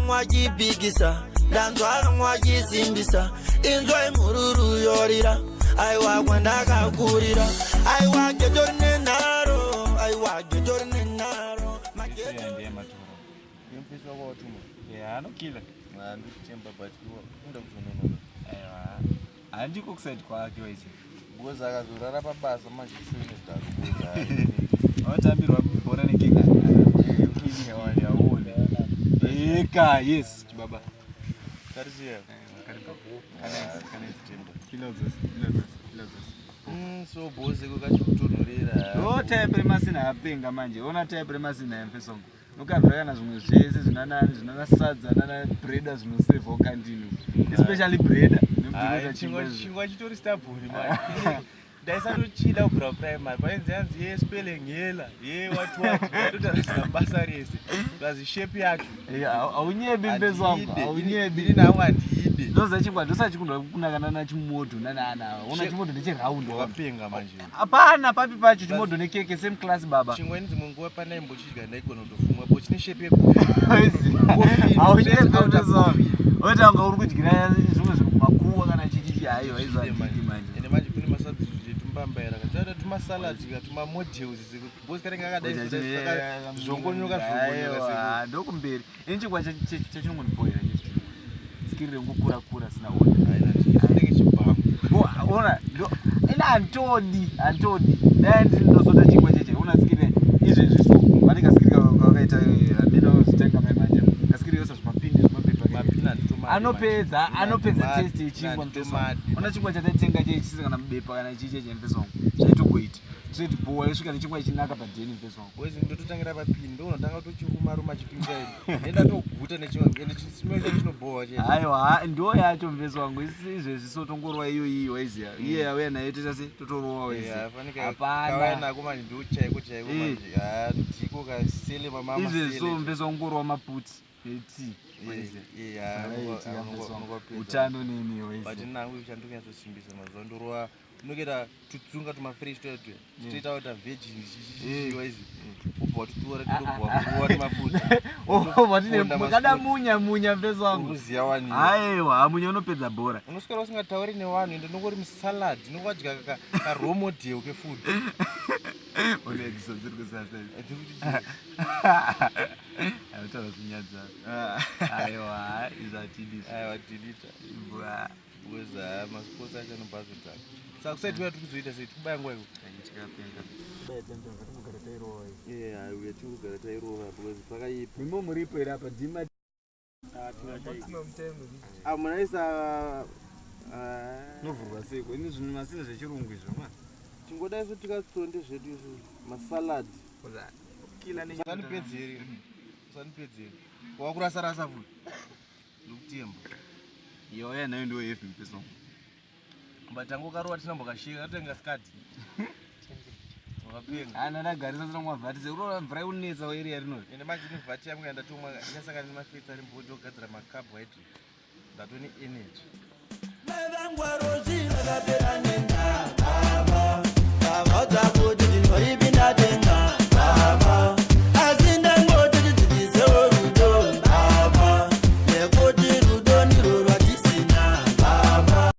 mwajibigisa ndanzwa mwajisimbisa inzwa imururu yorira aiwa kwandakakurira aiwa getorine naro aiwa getorine naro ndiye matoro yemfiswa kwa tumo anokila ndikuchemba but unda kuzononoka aiwa handiko kusaidi kwake waisi boza akazorara pabasa manje shune zitakuboza watambirwa bhora nekinga ini yaone eka yes chibaba karisiya kana chemba kilozos so boze kokachikutonhorera type remasina apenga manje ona type remasina yamfesongo nokabva kana zvimwe zvese zvinanani zvinanasadza nana breda zvinosevha kandinu especially breda chingwa chitori stabhuri manje ndaisatochida kubvira primary painzi yanzi ye spelling yela ye watototazina basa rese kazi shape yacho aunyebi mfesongo aunyebi nawo andiide ndoza chingwa ndosachikundwa kunakana nachimodo nanana ona chimodo nechiraundi wapenga manje hapana papi pacho chimodo nekeke same class baba chingwa inzi munguwa panaimbochidya ndaigona kutofumwa bo chine shape yekofi aunyebi mfesongo ota anga uri kudyira zvimwe zviri kumakuwa kana chichichi aiwa izvadiki manje ende manje kune masubstitute tumbambaira kataita tumasalads katumamodels bosi kanenge akadai zvongonyoka aiwa ndokumberi ini chingwa chachinongoniboira skiri rengukura sina ainenge chibhamu ona ina antodi dai ndinozota chingwa cheche una skiri izvezvi so vanenge skiri kakaita amino zvitenga mai manje kaskiri yose zvimapindi anopedza test yechingwa mfesongo ona chingwa chataitenga chechisingana mubepa kana chicheche mfesongo zvaitogoita straight bowl yasvika nechingwa chinaka padheni mfesongo wezi ndototangira papindi ndonotanga tochiruma chipinga ino ndendatoguta nechimwe ende chisimiro chacho chinobowa chete aiwa ndo yacho mfesongo izvezvi so tongorova iyoyi waiziya iye yauya nayo totase totorowa waiziya hapana nako manje ndochaiko manje ndiko kasele mamama izvezvi so mfesongo ngorova maputi eti utano nini but nangu chandonyatosimbisa mazuva ndorova unoketa tutsunga tumafresh twetwe toita kuti veggie izi ubva tutora totobva nemafuta makada munya mfesongo uziya wani aiwa munya unopedza bhora unoswera usingatauri nevanhu ende nongori musalad nokwadya karomodel kefood unedziso dziri kusasa autaura zvinyadzara aiwa izvatilita weza masiposi acho anobhazotaka saka kusaiti uya tikuzoita sei tikubaya nguva iko tingogara tairova because pakaipa mimo muripo here apa dhima munaisa novhurwa seko ini zvinhu masina zvechirungu izvo ma tingodai so tikatsonde zvedu izvo masalad usanipedzeri wakurasarasa futi ndikutemba iyoya nayo ndiwo hefi mfesongo batango karova tinambokashika atotenga skati wakapenga nadagarisa sinomwavhatise urora mvura yaunetsa wairiya rinori ende manje nivhati yangu yandatomwa ichasangana nemafetsi ari mboti ogadzira macarbohydrate ndatone energy nevangwarozi vakapera nendaro